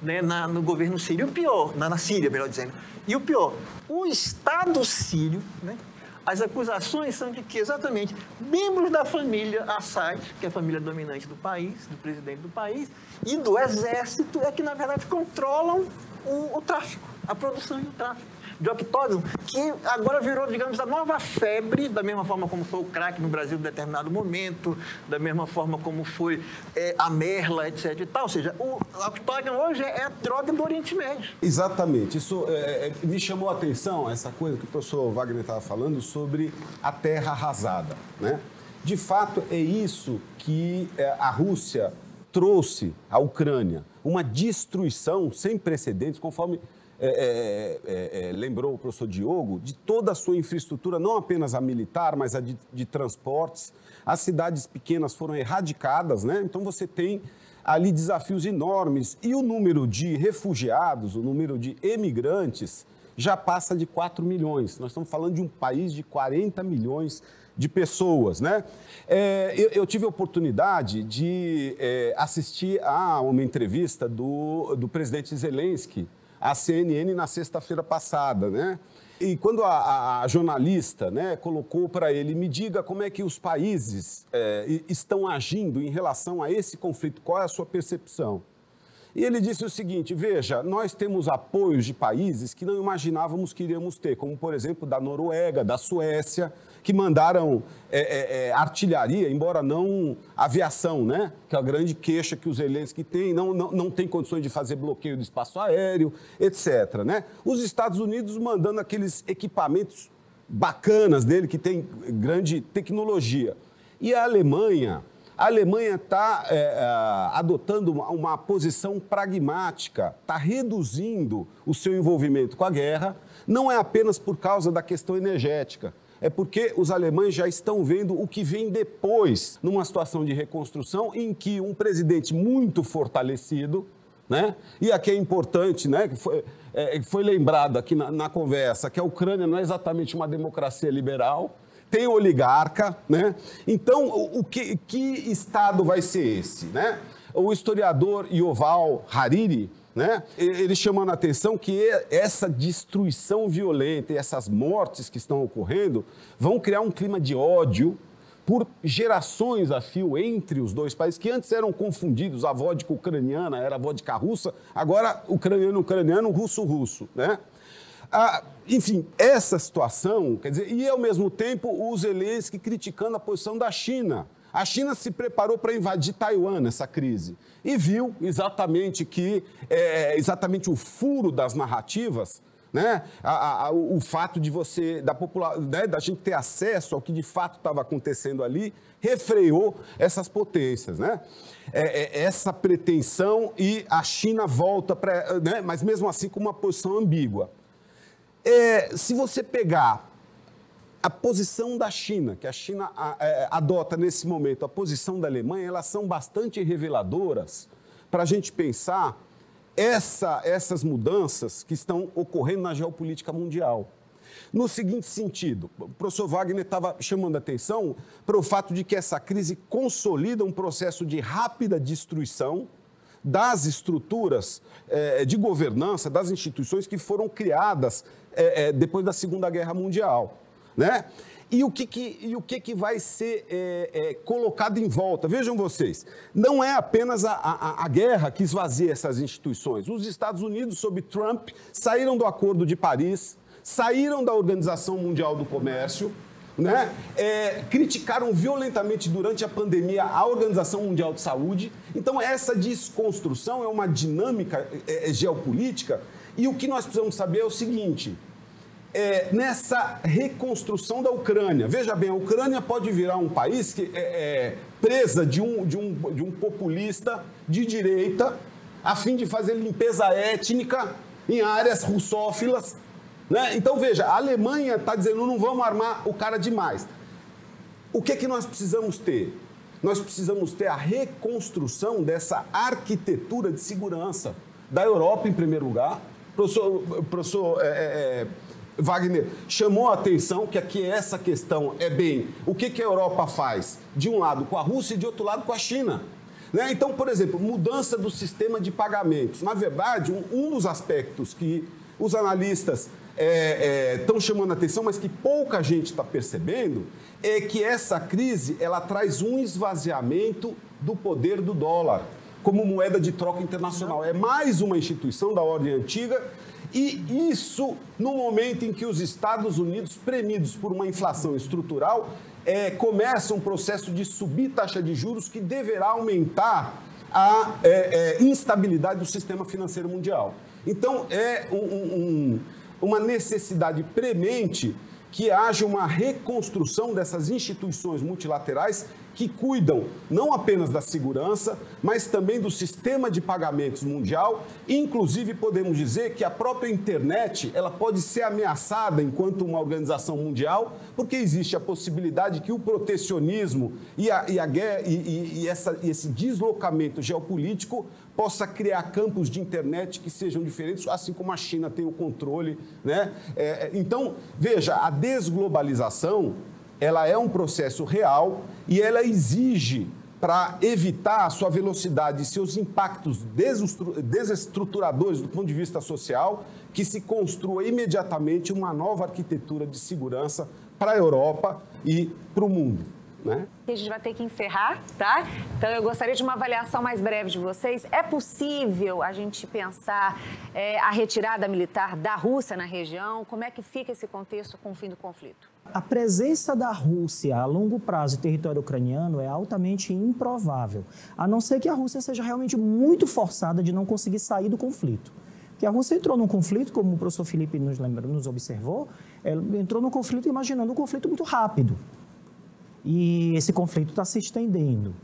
né, no governo sírio. E o pior, na Síria, melhor dizendo. E o pior, o Estado sírio, né, as acusações são de que, exatamente, membros da família Assad, que é a família dominante do país, do presidente do país, e do exército, é que, na verdade, controlam o tráfico, a produção e o tráfico de octógono, que agora virou, digamos, a nova febre, da mesma forma como foi o crack no Brasil em determinado momento, da mesma forma como foi a merla, etc. e tal. Ou seja, o octógono hoje é a droga do Oriente Médio. Exatamente. Isso me chamou a atenção, essa coisa que o professor Wagner estava falando sobre a terra arrasada, né? De fato, é isso que a Rússia trouxe à Ucrânia, uma destruição sem precedentes, conforme lembrou o professor Diogo, de toda a sua infraestrutura, não apenas a militar, mas a de transportes. As cidades pequenas foram erradicadas, né? Então você tem ali desafios enormes e o número de refugiados, o número de emigrantes já passa de 4 milhões. Nós estamos falando de um país de 40 milhões de pessoas, né? Eu tive a oportunidade de assistir a uma entrevista do presidente Zelensky à CNN na sexta-feira passada, né? E quando a jornalista, né, colocou para ele, me diga como é que os países estão agindo em relação a esse conflito, qual é a sua percepção? E ele disse o seguinte, veja, nós temos apoios de países que não imaginávamos que iríamos ter, como, por exemplo, da Noruega, da Suécia, que mandaram artilharia, embora não aviação, né? Que é a grande queixa que os Zelensky têm, não tem condições de fazer bloqueio do espaço aéreo, etc. Né? Os Estados Unidos mandando aqueles equipamentos bacanas dele, que tem grande tecnologia. E a Alemanha está adotando uma posição pragmática, está reduzindo o seu envolvimento com a guerra, não é apenas por causa da questão energética, é porque os alemães já estão vendo o que vem depois, numa situação de reconstrução em que um presidente muito fortalecido, né? E aqui é importante, né, que foi lembrado aqui na conversa, que a Ucrânia não é exatamente uma democracia liberal, tem oligarca, né? Então, que Estado vai ser esse, né? O historiador Yuval Harari, né, ele chamando a atenção que essa destruição violenta e essas mortes que estão ocorrendo vão criar um clima de ódio por gerações a fio entre os dois países, que antes eram confundidos, a vodka ucraniana era a vodka russa, agora ucraniano, russo, né? Enfim, essa situação, quer dizer, e ao mesmo tempo o Zelensky criticando a posição da China. A China se preparou para invadir Taiwan nessa crise e viu exatamente exatamente o furo das narrativas, né? O fato de da gente ter acesso ao que de fato estava acontecendo ali, refreou essas potências, né? Essa pretensão, e a China volta para, né? Mas mesmo assim com uma posição ambígua. Se você pegar a posição da China, que a China adota nesse momento, a posição da Alemanha, elas são bastante reveladoras para a gente pensar essas mudanças que estão ocorrendo na geopolítica mundial. No seguinte sentido, o professor Wagner estava chamando a atenção para o fato de que essa crise consolida um processo de rápida destruição das estruturas de governança, das instituições que foram criadas depois da Segunda Guerra Mundial, né? E o que vai ser colocado em volta? Vejam vocês, não é apenas a guerra que esvazia essas instituições. Os Estados Unidos, sob Trump, saíram do Acordo de Paris, saíram da Organização Mundial do Comércio, né? Criticaram violentamente durante a pandemia a Organização Mundial de Saúde. Então, essa desconstrução é uma dinâmica geopolítica, e o que nós precisamos saber é o seguinte: nessa reconstrução da Ucrânia, veja bem, a Ucrânia pode virar um país que presa de um populista de direita a fim de fazer limpeza étnica em áreas russófilas, né? Então, veja, a Alemanha está dizendo, não vamos armar o cara demais. O que nós precisamos ter? Nós precisamos ter a reconstrução dessa arquitetura de segurança da Europa, em primeiro lugar. O professor Wagner chamou a atenção que aqui essa questão o que a Europa faz? De um lado com a Rússia e de outro lado com a China. Né? Então, por exemplo, mudança do sistema de pagamentos. Na verdade, um dos aspectos que os analistas estão chamando a atenção, mas que pouca gente está percebendo, é que essa crise ela traz um esvaziamento do poder do dólar como moeda de troca internacional. É mais uma instituição da ordem antiga, e isso no momento em que os Estados Unidos, premidos por uma inflação estrutural, começam um processo de subir taxa de juros que deverá aumentar a instabilidade do sistema financeiro mundial. Então, uma necessidade premente que haja uma reconstrução dessas instituições multilaterais que cuidam não apenas da segurança, mas também do sistema de pagamentos mundial. Inclusive, podemos dizer que a própria internet ela pode ser ameaçada enquanto uma organização mundial, porque existe a possibilidade que o protecionismo e a guerra e esse deslocamento geopolítico possa criar campos de internet que sejam diferentes, assim como a China tem o controle, né? Então, veja, a desglobalização ela é um processo real e ela exige, para evitar a sua velocidade e seus impactos desestruturadores do ponto de vista social, que se construa imediatamente uma nova arquitetura de segurança para a Europa e para o mundo. Né? A gente vai ter que encerrar, tá? Então, eu gostaria de uma avaliação mais breve de vocês. É possível a gente pensar a retirada militar da Rússia na região? Como é que fica esse contexto com o fim do conflito? A presença da Rússia a longo prazo em território ucraniano é altamente improvável, a não ser que a Rússia seja realmente muito forçada de não conseguir sair do conflito. Porque a Rússia entrou num conflito, como o professor Felipe nos observou, ela entrou num conflito imaginando um conflito muito rápido. E esse conflito está se estendendo.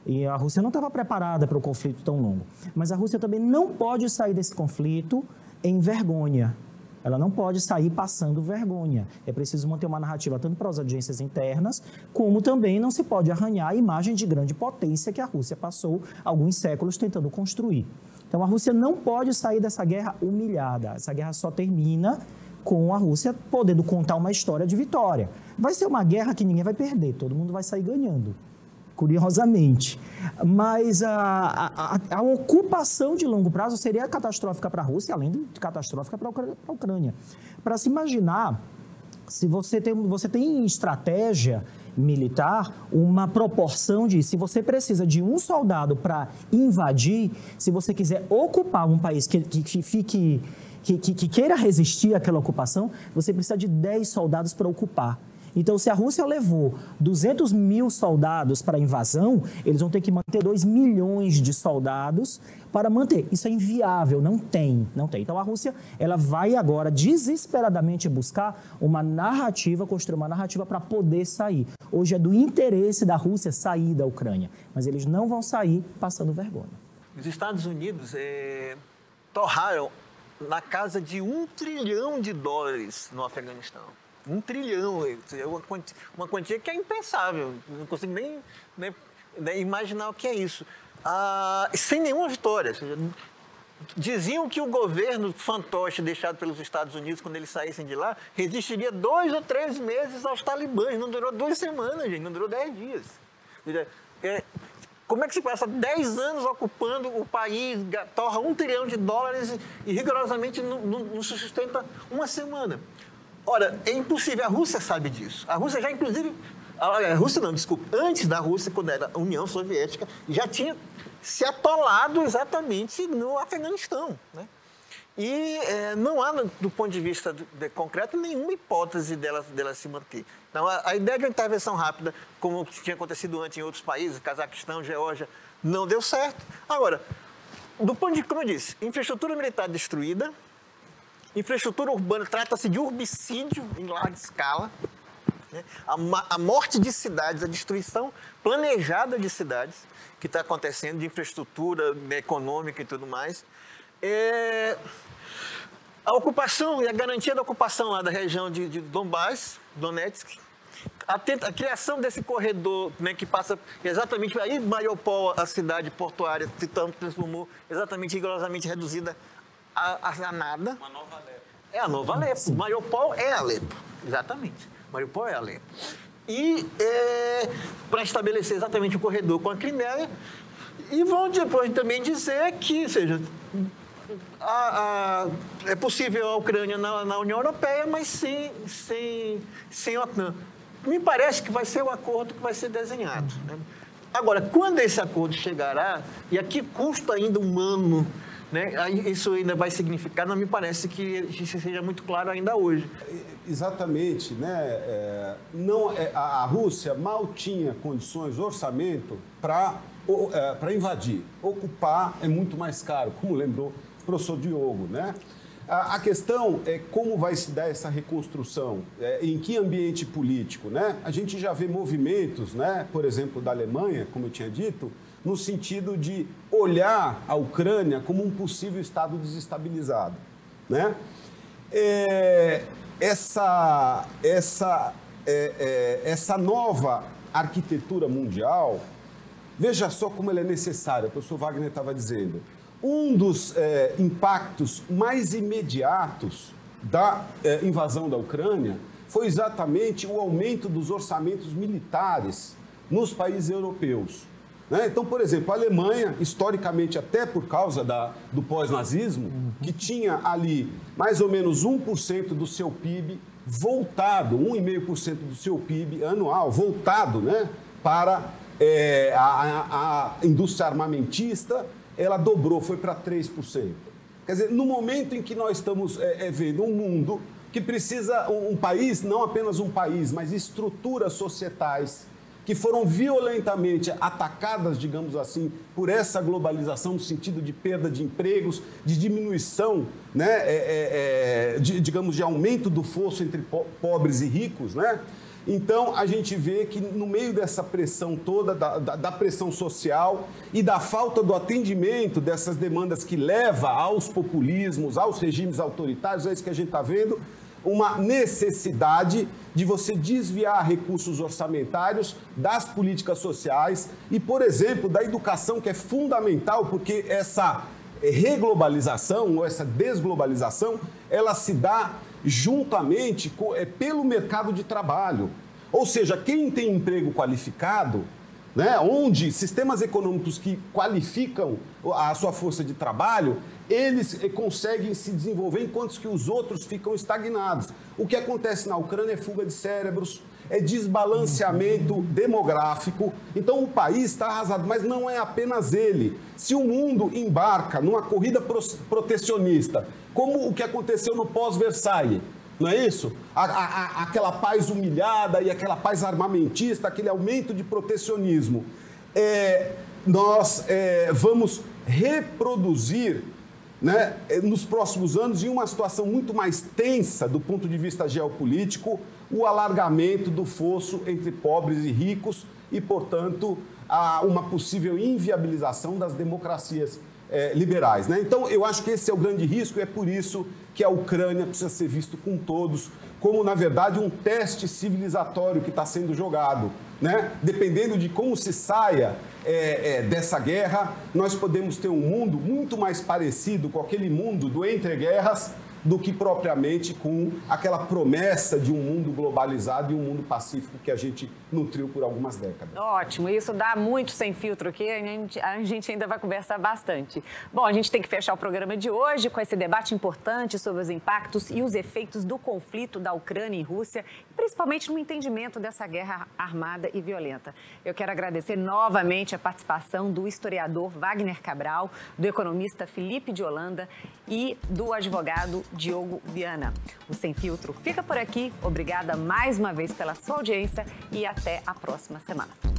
E a Rússia não estava preparada para o conflito tão longo. Mas a Rússia também não pode sair desse conflito em vergonha. Ela não pode sair passando vergonha. É preciso manter uma narrativa tanto para as audiências internas, como também não se pode arranhar a imagem de grande potência que a Rússia passou alguns séculos tentando construir. Então, a Rússia não pode sair dessa guerra humilhada. Essa guerra só termina com a Rússia podendo contar uma história de vitória. Vai ser uma guerra que ninguém vai perder, todo mundo vai sair ganhando, curiosamente. Mas a ocupação de longo prazo seria catastrófica para a Rússia, além de catastrófica para a Ucrânia. Para se imaginar, se você tem em estratégia militar uma proporção de, se você precisa de um soldado para invadir, se você quiser ocupar um país que fique que queira resistir àquela ocupação, você precisa de 10 soldados para ocupar. Então, se a Rússia levou 200 mil soldados para a invasão, eles vão ter que manter 2 milhões de soldados para manter. Isso é inviável, não tem. Então, a Rússia ela vai agora desesperadamente buscar uma narrativa, construir uma narrativa para poder sair. Hoje é do interesse da Rússia sair da Ucrânia, mas eles não vão sair passando vergonha. Os Estados Unidos torraram na casa de $1 trilhão no Afeganistão. 1 trilhão, uma quantia que é impensável, não consigo nem imaginar o que é isso. Sem nenhuma vitória. Diziam que o governo fantoche deixado pelos Estados Unidos, quando eles saíssem de lá, resistiria 2 ou 3 meses aos talibãs. Não durou 2 semanas, gente, não durou 10 dias. Como é que se passa 10 anos ocupando o país, torra $1 trilhão e rigorosamente não se sustenta uma semana? Ora, é impossível, a Rússia sabe disso. A Rússia já, inclusive, antes da Rússia, quando era a União Soviética, já tinha se atolado exatamente no Afeganistão, né? E não há, do ponto de vista concreto, nenhuma hipótese dela se manter. Então, a ideia de uma intervenção rápida, como tinha acontecido antes em outros países, Cazaquistão, Geórgia, não deu certo. Agora, do ponto de, como eu disse, infraestrutura militar destruída, infraestrutura urbana, trata-se de urbicídio em larga escala, né? A morte de cidades, a destruição planejada de cidades que está acontecendo, de infraestrutura econômica e tudo mais. A ocupação e a garantia da ocupação lá da região de Donbass, Donetsk, a criação desse corredor, né, que passa exatamente aí, Mariupol, a cidade portuária, se transformou exatamente rigorosamente reduzida a nada. Uma nova Alepo. É a nova Alepo. Mariupol é Alepo, exatamente. Mariupol é Alepo. E para estabelecer exatamente o corredor com a Crimeia, e vão depois também dizer que, ou seja, é possível a Ucrânia na União Europeia, mas sem OTAN. Me parece que vai ser o acordo que vai ser desenhado, né? Agora, quando esse acordo chegará, e a que custo ainda humano, né, isso ainda vai significar, não me parece que isso seja muito claro ainda hoje. Exatamente, né? A Rússia mal tinha condições, orçamento, para invadir. Ocupar é muito mais caro, como lembrou o professor Diogo, né? A questão é como vai se dar essa reconstrução, em que ambiente político, né? A gente já vê movimentos, né, por exemplo, da Alemanha, como eu tinha dito, no sentido de olhar a Ucrânia como um possível Estado desestabilizado, né? Essa nova arquitetura mundial, veja só como ela é necessária, o professor Wagner estava dizendo. Um dos impactos mais imediatos da invasão da Ucrânia foi exatamente o aumento dos orçamentos militares nos países europeus, né? Então, por exemplo, a Alemanha, historicamente, até por causa do pós-nazismo, que tinha ali mais ou menos 1% do seu PIB voltado, 1,5% do seu PIB anual voltado, né, para a indústria armamentista, ela dobrou, foi para 3%. Quer dizer, no momento em que nós estamos vendo um mundo que precisa, um país, não apenas um país, mas estruturas societais que foram violentamente atacadas, digamos assim, por essa globalização, no sentido de perda de empregos, de diminuição, né, digamos, de aumento do fosso entre pobres e ricos, né? Então, a gente vê que no meio dessa pressão toda, da pressão social e da falta do atendimento dessas demandas que leva aos populismos, aos regimes autoritários, é isso que a gente está vendo, uma necessidade de você desviar recursos orçamentários das políticas sociais e, por exemplo, da educação, que é fundamental, porque essa reglobalização ou essa desglobalização, ela se dá juntamente pelo mercado de trabalho. Ou seja, quem tem emprego qualificado, né, onde sistemas econômicos que qualificam a sua força de trabalho, eles conseguem se desenvolver enquanto que os outros ficam estagnados. O que acontece na Ucrânia é fuga de cérebros, é desbalanceamento demográfico. Então o país está arrasado, mas não é apenas ele. Se o mundo embarca numa corrida protecionista, como o que aconteceu no pós-Versailles, não é isso? Aquela paz humilhada e aquela paz armamentista, aquele aumento de protecionismo. Nós vamos reproduzir, né, nos próximos anos, em uma situação muito mais tensa do ponto de vista geopolítico, o alargamento do fosso entre pobres e ricos e, portanto, uma possível inviabilização das democracias liberais, né? Então, eu acho que esse é o grande risco e é por isso que a Ucrânia precisa ser visto com todos como, na verdade, um teste civilizatório que está sendo jogado, né? Dependendo de como se saia dessa guerra, nós podemos ter um mundo muito mais parecido com aquele mundo do entre-guerras do que propriamente com aquela promessa de um mundo globalizado e um mundo pacífico que a gente nutriu por algumas décadas. Ótimo, isso dá muito sem filtro aqui, a gente ainda vai conversar bastante. Bom, a gente tem que fechar o programa de hoje com esse debate importante sobre os impactos e os efeitos do conflito da Ucrânia e Rússia, principalmente no entendimento dessa guerra armada e violenta. Eu quero agradecer novamente a participação do historiador Wagner Cabral, do economista Felipe de Holanda e do advogado Diogo Viana. O Sem Filtro fica por aqui. Obrigada mais uma vez pela sua audiência e até a próxima semana.